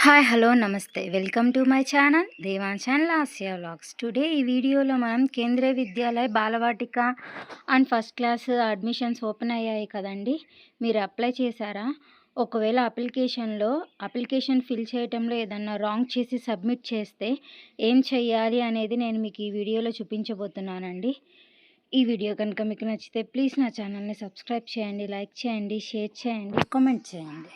Hi hello నమస్తే welcome to my channel Devanshan Lasya vlogs. Today ఈ వీడియోలో మనం Kendriya Vidyalaya Balvatika and first class admissions open అయ్యాయి కదండి. మీరు అప్లై చేశారా? ఒకవేళ అప్లికేషన్ ఫిల్ చేయటంలో ఏదన్నా రాంగ్ చేసి సబ్మిట్ చేస్తే ఏం చెయ్యాలి అనేది నేను మీకు ఈ వీడియోలో చూపించబోతున్నానండి. ఈ వీడియో కనుక మీకు నచ్చితే ప్లీజ్ నా ఛానల్ని సబ్స్క్రైబ్ చేయండి, లైక్ చేయండి, షేర్ చేయండి, కామెంట్ చేయండి.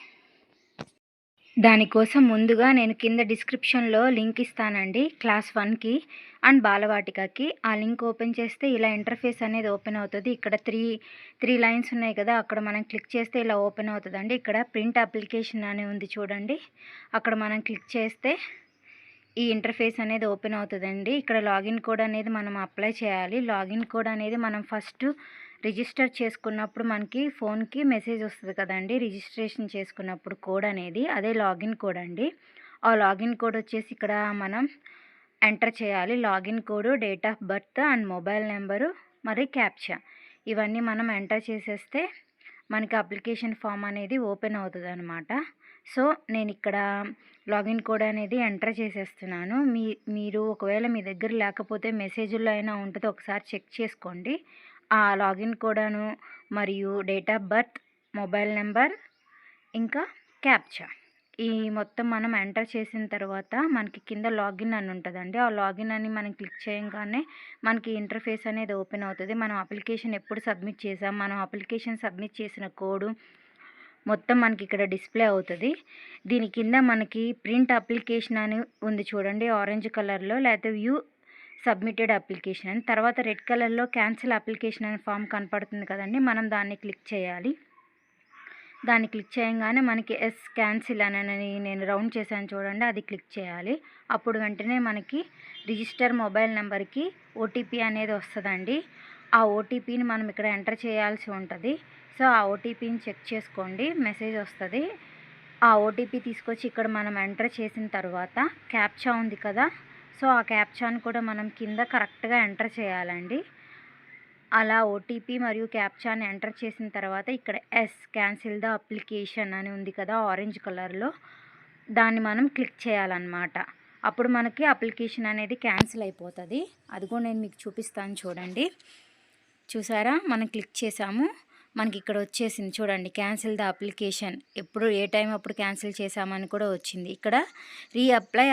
దానికోసం ముందుగా నేను కింద డిస్క్రిప్షన్లో లింక్ ఇస్తానండి క్లాస్ 1కి అండ్ బాలవాటికకి. ఆ లింక్ ఓపెన్ చేస్తే ఇలా ఇంటర్ఫేస్ అనేది ఓపెన్ అవుతుంది. ఇక్కడ త్రీ లైన్స్ ఉన్నాయి కదా, అక్కడ మనం క్లిక్ చేస్తే ఇలా ఓపెన్ అవుతుందండి. ఇక్కడ ప్రింట్ అప్లికేషన్ అని ఉంది చూడండి, అక్కడ మనం క్లిక్ చేస్తే ఈ ఇంటర్ఫేస్ అనేది ఓపెన్ అవుతుందండి. ఇక్కడ లాగిన్ కోడ్ అనేది మనం అప్లై చేయాలి. లాగిన్ కోడ్ అనేది మనం ఫస్ట్ రిజిస్టర్ చేసుకున్నప్పుడు మనకి ఫోన్కి మెసేజ్ వస్తుంది కదండి, రిజిస్ట్రేషన్ చేసుకున్నప్పుడు కోడ్ అనేది, అదే లాగిన్ కోడ్ అండి. ఆ లాగిన్ కోడ్ వచ్చేసి ఇక్కడ మనం ఎంటర్ చేయాలి. Login code, date of birth and mobile number మరి క్యాప్చా ఇవన్నీ మనం ఎంటర్ చేసేస్తే మనకి అప్లికేషన్ ఫామ్ అనేది ఓపెన్ అవుతుంది అనమాట. సో నేను ఇక్కడ లాగిన్ కోడ్ అనేది ఎంటర్ చేసేస్తున్నాను. మీరు ఒకవేళ మీ దగ్గర లేకపోతే మెసేజ్లో అయినా ఉంటుంది, ఒకసారి చెక్ చేసుకోండి. ఆ లాగిన్ కోడ్ను మరియు date of birth, mobile number ఇంకా క్యాప్చా ఈ మొత్తం మనం ఎంటర్ చేసిన తర్వాత మనకి కింద లాగిన్ అని ఉంటుందండి. ఆ లాగిన్ అని మనం క్లిక్ చేయగానే మనకి ఇంటర్ఫేస్ అనేది ఓపెన్ అవుతుంది. మనం అప్లికేషన్ ఎప్పుడు సబ్మిట్ చేసాం, మనం అప్లికేషన్ సబ్మిట్ చేసిన కోడ్ మొత్తం మనకి ఇక్కడ డిస్ప్లే అవుతుంది. దీని కింద మనకి ప్రింట్ అప్లికేషన్ అని ఉంది చూడండి, ఆరెంజ్ కలర్లో, లేకపోతే వ్యూ సబ్మిటెడ్ అప్లికేషన్ అని, తర్వాత రెడ్ కలర్లో క్యాన్సిల్ అప్లికేషన్ అని ఫామ్ కనపడుతుంది కదండి, మనం దాన్ని క్లిక్ చేయాలి. దాన్ని క్లిక్ చేయగానే మనకి ఎస్ క్యాన్సిల్ అని నేను రౌండ్ చేశాను చూడండి, అది క్లిక్ చేయాలి. అప్పుడు వెంటనే మనకి రిజిస్టర్ మొబైల్ నెంబర్కి ఓటీపీ అనేది వస్తుందండి. ఆ ఓటీపీని మనం ఇక్కడ ఎంటర్ చేయాల్సి ఉంటుంది. సో ఆ ఓటీపీని చెక్ చేసుకోండి, మెసేజ్ వస్తుంది. ఆ ఓటీపీ తీసుకొచ్చి ఇక్కడ మనం ఎంటర్ చేసిన తర్వాత క్యాప్చా ఉంది కదా, సో ఆ క్యాప్చాను కూడా మనం కింద కరెక్ట్గా ఎంటర్ చేయాలండి. అలా ఓటీపీ మరియు క్యాప్చాని ఎంటర్ చేసిన తర్వాత ఇక్కడ ఎస్ క్యాన్సిల్ ద అప్లికేషన్ అని ఉంది కదా ఆరెంజ్ కలర్లో, దాన్ని మనం క్లిక్ చేయాలన్నమాట. అప్పుడు మనకి అప్లికేషన్ అనేది క్యాన్సిల్ అయిపోతుంది. అది కూడా నేను మీకు చూపిస్తాను చూడండి. చూసారా, మనం క్లిక్ చేసాము, మనకి ఇక్కడ వచ్చేసింది చూడండి, క్యాన్సిల్ ద అప్లికేషన్. ఎప్పుడు ఏ టైం అప్పుడు క్యాన్సిల్ చేసామని కూడా వచ్చింది. ఇక్కడ రీఅప్లై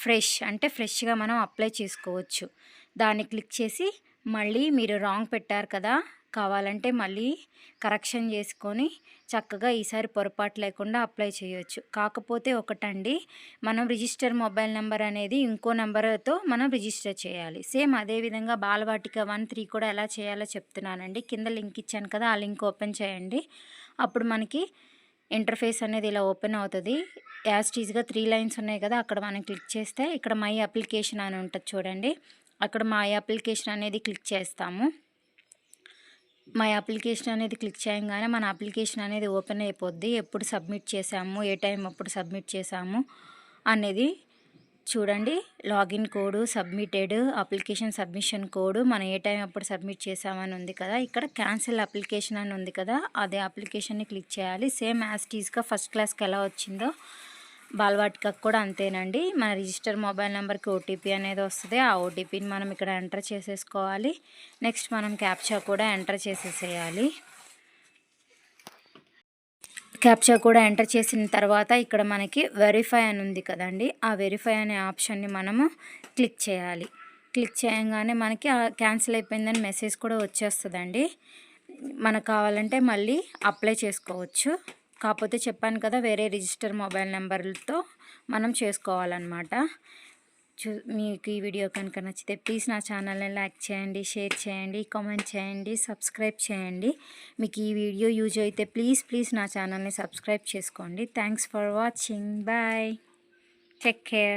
ఫ్రెష్ అంటే ఫ్రెష్గా మనం అప్లై చేసుకోవచ్చు. దాన్ని క్లిక్ చేసి మళ్ళీ మీరు రాంగ్ పెట్టారు కదా, కావాలంటే మళ్ళీ కరెక్షన్ చేసుకొని చక్కగా ఈసారి పొరపాటు లేకుండా అప్లై చేయొచ్చు. కాకపోతే ఒకటండి, మనం రిజిస్టర్ మొబైల్ నెంబర్ అనేది ఇంకో నెంబర్తో మనం రిజిస్టర్ చేయాలి. సేమ్ అదేవిధంగా బాలవాటిక 1, 3 కూడా ఎలా చేయాలో చెప్తున్నానండి. కింద లింక్ ఇచ్చాను కదా, ఆ లింక్ ఓపెన్ చేయండి. అప్పుడు మనకి ఇంటర్ఫేస్ అనేది ఇలా ఓపెన్ అవుతుంది. యాజ్ టీజ్గా 3 లైన్స్ ఉన్నాయి కదా, అక్కడ మనం క్లిక్ చేస్తే ఇక్కడ మై అప్లికేషన్ అని ఉంటుంది చూడండి, అక్కడ మై అప్లికేషన్ అనేది క్లిక్ చేస్తాము. మై అప్లికేషన్ అనేది క్లిక్ చేయగానే మన అప్లికేషన్ అనేది ఓపెన్ అయిపోద్ది. ఎప్పుడు సబ్మిట్ చేసాము, ఏ టైం అప్పుడు సబ్మిట్ చేసాము అనేది చూడండి. Login code, submitted application submission code, మనం ఏ టైం అప్పుడు సబ్మిట్ చేసామని ఉంది కదా. ఇక్కడ క్యాన్సిల్ అప్లికేషన్ అని ఉంది కదా, అదే అప్లికేషన్ని క్లిక్ చేయాలి. సేమ్ యాజ్ టీజ్గా ఫస్ట్ క్లాస్కి ఎలా వచ్చిందో బాలవాటికకు కూడా అంతేనండి. మన రిజిస్టర్ మొబైల్ నెంబర్కి ఓటీపీ అనేది వస్తుంది. ఆ ఓటీపీని మనం ఇక్కడ ఎంటర్ చేసేసుకోవాలి. నెక్స్ట్ మనం క్యాప్చా కూడా ఎంటర్ చేసేసేయాలి. క్యాప్చా కూడా ఎంటర్ చేసిన తర్వాత ఇక్కడ మనకి వెరిఫై అని ఉంది కదండి, ఆ వెరిఫై అనే ఆప్షన్ని మనము క్లిక్ చేయాలి. క్లిక్ చేయగానే మనకి క్యాన్సిల్ అయిపోయిందని మెసేజ్ కూడా వచ్చేస్తుందండి. మనకు కావాలంటే మళ్ళీ అప్లై చేసుకోవచ్చు. కాకపోతే చెప్పాను కదా, వేరే రిజిస్టర్ మొబైల్ నెంబర్లతో మనం చేసుకోవాలన్నమాట. మీకు ఈ వీడియో కనుక నచ్చితే ప్లీజ్ నా ఛానల్ని లైక్ చేయండి, షేర్ చేయండి, కామెంట్ చేయండి, సబ్స్క్రైబ్ చేయండి. మీకు ఈ వీడియో యూజ్ అయితే ప్లీజ్ నా ఛానల్ని సబ్స్క్రైబ్ చేసుకోండి. Thanks for watching. Bye, take care.